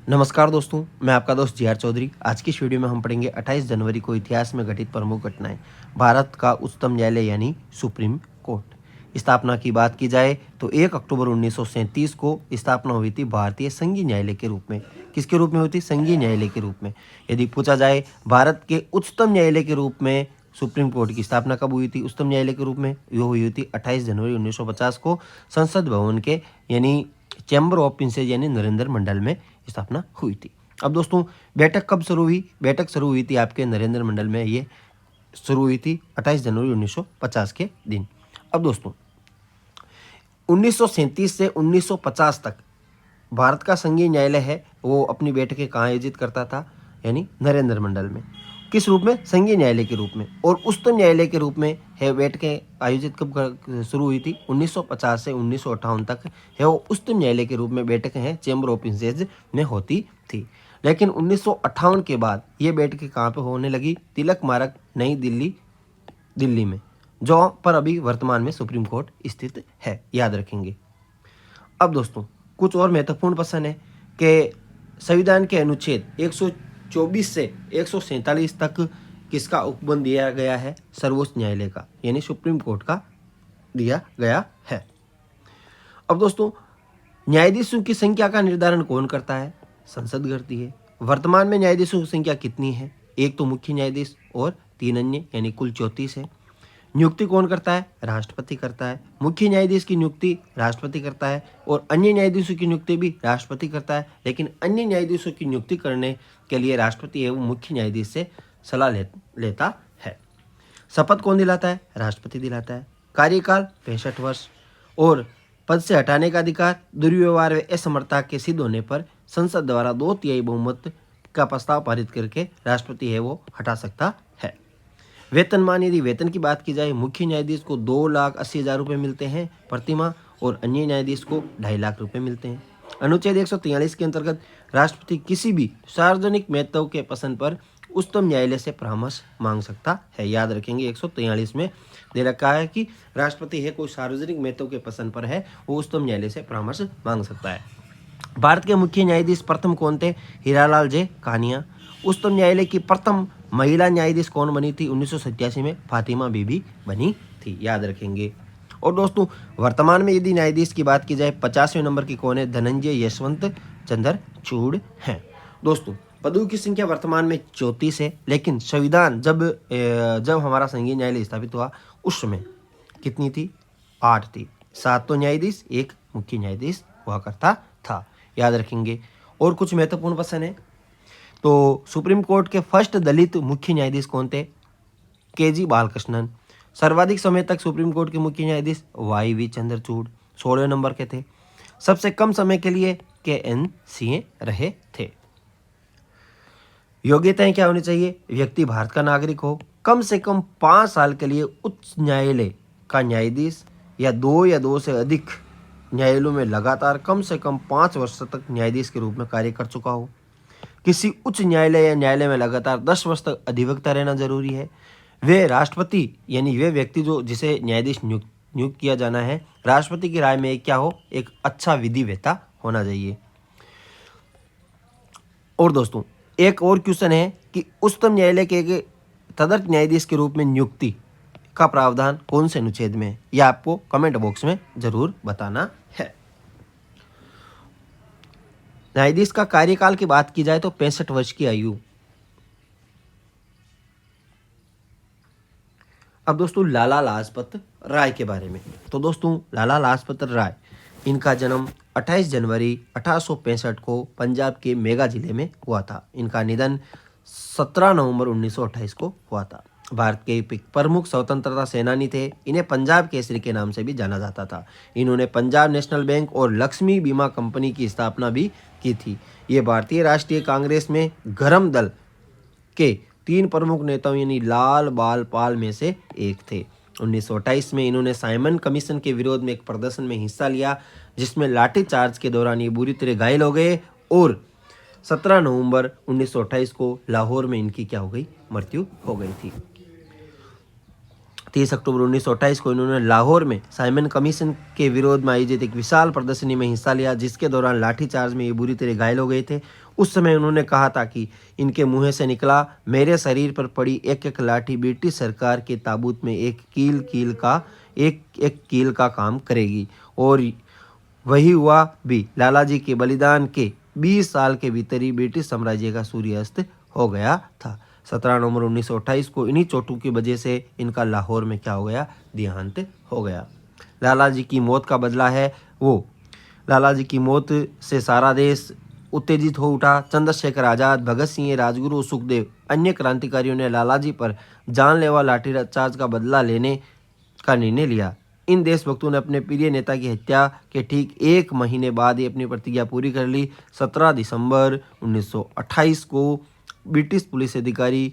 नमस्कार दोस्तों, मैं आपका दोस्त जी आर चौधरी। आज की इस वीडियो में हम पढ़ेंगे 28 जनवरी को इतिहास में घटित प्रमुख घटनाएं। भारत का उच्चतम न्यायालय यानी सुप्रीम कोर्ट। स्थापना की बात की जाए तो 1 अक्टूबर 1937 को स्थापना हुई थी भारतीय संघीय न्यायालय के रूप में। किसके रूप में हुई थी? संघीय न्यायालय के रूप में। यदि पूछा जाए भारत के उच्चतम न्यायालय के रूप में सुप्रीम कोर्ट की स्थापना कब हुई थी उच्चतम न्यायालय के रूप में? यह हुई थी 28 जनवरी 1950 को संसद भवन के यानी चैम्बर ऑफ प्रिंसेस यानी नरेंद्र मंडल में स्थापना हुई थी। अब दोस्तों, बैठक कब शुरू हुई? बैठक शुरू हुई थी आपके नरेंद्र मंडल में। ये शुरू हुई थी 28 जनवरी 1950 के दिन। अब दोस्तों, 1937 से 1950 तक भारत का संघीय न्यायालय है वो अपनी बैठकें कहाँ आयोजित करता था? यानी नरेंद्र मंडल में। किस रूप में? संघीय न्यायालय के रूप में। और उच्चतम न्यायालय के रूप में है बैठकें आयोजित कब शुरू हुई थी? 1950 से 1958 तक है वो उच्चतम न्यायालय के रूप में बैठकें हैं चैम्बर ऑफ प्रिंसेस में होती थी। लेकिन 1958 के बाद ये बैठकें कहाँ पे होने लगी? तिलक मार्ग, नई दिल्ली, दिल्ली में, जो पर अभी वर्तमान में सुप्रीम कोर्ट स्थित है, याद रखेंगे। अब दोस्तों, कुछ और महत्वपूर्ण प्रश्न है कि संविधान के अनुच्छेद 124 से 147 तक किसका उपबंध दिया गया है? सर्वोच्च न्यायालय का यानी सुप्रीम कोर्ट का दिया गया है। अब दोस्तों, न्यायाधीशों की संख्या का निर्धारण कौन करता है? संसद करती है। वर्तमान में न्यायाधीशों की संख्या कितनी है? एक तो मुख्य न्यायाधीश और 3 अन्य यानी कुल 34 है। नियुक्ति कौन करता है? राष्ट्रपति करता है। मुख्य न्यायाधीश की नियुक्ति राष्ट्रपति करता है और अन्य न्यायाधीशों की नियुक्ति भी राष्ट्रपति करता है। लेकिन अन्य न्यायाधीशों की नियुक्ति करने के लिए राष्ट्रपति है वो मुख्य न्यायाधीश से सलाह लेता है। शपथ कौन दिलाता है? राष्ट्रपति दिलाता है। कार्यकाल 65 वर्ष और पद से हटाने का अधिकार दुर्व्यवहार व असमर्थता के सिद्ध होने पर संसद द्वारा 2/3 बहुमत का प्रस्ताव पारित करके राष्ट्रपति है वो हटा सकता है। वेतनमान, यदि वेतन की बात की जाए, मुख्य न्यायाधीश को 2,80,000 रुपये मिलते हैं प्रतिमाह और अन्य न्यायाधीश को 2.5 लाख रुपये मिलते हैं। अनुच्छेद 143 के अंतर्गत राष्ट्रपति किसी भी सार्वजनिक महत्व के प्रश्न पर उच्चतम न्यायालय से परामर्श मांग सकता है, याद रखेंगे। 143 में दे रखा है कि राष्ट्रपति है कोई सार्वजनिक महत्व के प्रश्न पर है वो उच्चतम न्यायालय से परामर्श मांग सकता है। भारत के मुख्य न्यायाधीश प्रथम कौन थे? हीरालाल जे कानिया। उच्चतम न्यायालय की प्रथम महिला न्यायाधीश कौन बनी थी? 1987 में फातिमा बीबी बनी थी, याद रखेंगे। और दोस्तों, वर्तमान में यदि न्यायाधीश की बात की जाए 50वें नंबर की कौन है? धनंजय यशवंत चंद्रचूड़ हैं। दोस्तों, पदों की संख्या वर्तमान में 34 है, लेकिन संविधान जब हमारा संघीय न्यायालय स्थापित हुआ उस समय कितनी थी? 8 थी। 7 तो न्यायाधीश, 1 मुख्य न्यायाधीश हुआ करता था, याद रखेंगे। और कुछ महत्वपूर्ण प्रश्न है तो सुप्रीम कोर्ट के फर्स्ट दलित मुख्य न्यायाधीश कौन थे? के.जी. बालकृष्णन। सर्वाधिक समय तक सुप्रीम कोर्ट के मुख्य न्यायाधीश वाई.वी. चंद्रचूड़ 16वें नंबर के थे। सबसे कम समय के लिए के.एन. सिंह रहे थे। योग्यताएं क्या होनी चाहिए? व्यक्ति भारत का नागरिक हो, कम से कम 5 साल के लिए उच्च न्यायालय का न्यायाधीश या 2 से अधिक न्यायालयों में लगातार कम से कम 5 वर्ष तक न्यायाधीश के रूप में कार्य कर चुका हो। किसी उच्च न्यायालय या न्यायालय में लगातार 10 वर्ष तक अधिवक्ता रहना जरूरी है। वे राष्ट्रपति यानी वे व्यक्ति जो जिसे न्यायाधीश नियुक्त किया जाना है, राष्ट्रपति की राय में क्या हो? एक अच्छा विधिवेत्ता होना चाहिए। और दोस्तों, एक और क्वेश्चन है कि उच्चतम न्यायालय के तदर्थ न्यायाधीश के रूप में नियुक्ति का प्रावधान कौन से अनुच्छेद में है? यह आपको कमेंट बॉक्स में जरूर बताना है। न्यायाधीश का कार्यकाल की बात की जाए तो 65 वर्ष की आयु। अब दोस्तों, लाला लाजपत राय के बारे में। तो दोस्तों, लाला लाजपत राय, इनका जन्म 28 जनवरी 1865 को पंजाब के मेगा जिले में हुआ था। इनका निधन 17 नवंबर 1928 को हुआ था। भारत के प्रमुख स्वतंत्रता सेनानी थे। इन्हें पंजाब केसरी के नाम से भी जाना जाता था। इन्होंने पंजाब नेशनल बैंक और लक्ष्मी बीमा कंपनी की स्थापना भी की थी। ये भारतीय राष्ट्रीय कांग्रेस में गरम दल के 3 प्रमुख नेताओं यानी लाल बाल पाल में से एक थे। 1928 में इन्होंने साइमन कमीशन के विरोध में एक प्रदर्शन में हिस्सा लिया जिसमें लाठीचार्ज के दौरान ये बुरी तरह घायल हो गए और 17 नवंबर 1928 को लाहौर में इनकी क्या हो गई? मृत्यु हो गई थी। 30 अक्टूबर 1928 को इन्होंने लाहौर में साइमन कमीशन के विरोध में आयोजित एक विशाल प्रदर्शनी में हिस्सा लिया, जिसके दौरान लाठीचार्ज में ये बुरी तरह घायल हो गए थे। उस समय उन्होंने कहा था कि इनके मुंह से निकला, मेरे शरीर पर पड़ी एक एक लाठी ब्रिटिश सरकार के ताबूत में एक कील का काम करेगी। और वही हुआ भी। लालाजी के बलिदान के 20 साल के भीतर ही ब्रिटिश साम्राज्य का सूर्यास्त हो गया था। 17 नवंबर 1928 को इन्हीं चोटों की वजह से इनका लाहौर में क्या हो गया, देहांत हो गया। लालाजी की मौत का बदला है वो। लालाजी की मौत से सारा देश उत्तेजित हो उठा। चंद्रशेखर आजाद, भगत सिंह, राजगुरु, सुखदेव, अन्य क्रांतिकारियों ने लालाजी पर जानलेवा लाठीचार्ज का बदला लेने का निर्णय लिया। इन देशभक्तों ने अपने प्रिय नेता की हत्या के ठीक 1 महीने बाद ही अपनी प्रतिज्ञा पूरी कर ली। 17 दिसंबर 1928 को ब्रिटिश पुलिस अधिकारी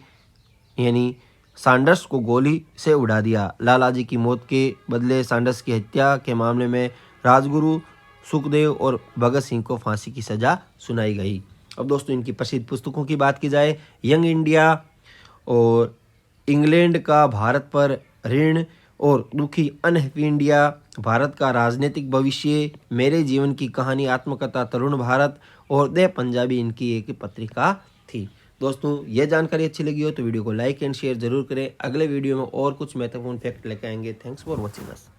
यानी सैंडर्स को गोली से उड़ा दिया। लालाजी की मौत के बदले सैंडर्स की हत्या के मामले में राजगुरु, सुखदेव और भगत सिंह को फांसी की सजा सुनाई गई। अब दोस्तों इनकी प्रसिद्ध पुस्तकों की बात की जाए, यंग इंडिया और इंग्लैंड का भारत पर ऋण और दुखी अनहैप्पी इंडिया, भारत का राजनीतिक भविष्य, मेरे जीवन की कहानी, आत्मकथा तरुण भारत और द पंजाबी इनकी एक पत्रिका थी। दोस्तों यह जानकारी अच्छी लगी हो तो वीडियो को लाइक एंड शेयर जरूर करें। अगले वीडियो में और कुछ महत्वपूर्ण फैक्ट लेकर आएंगे। Thanks for watching us.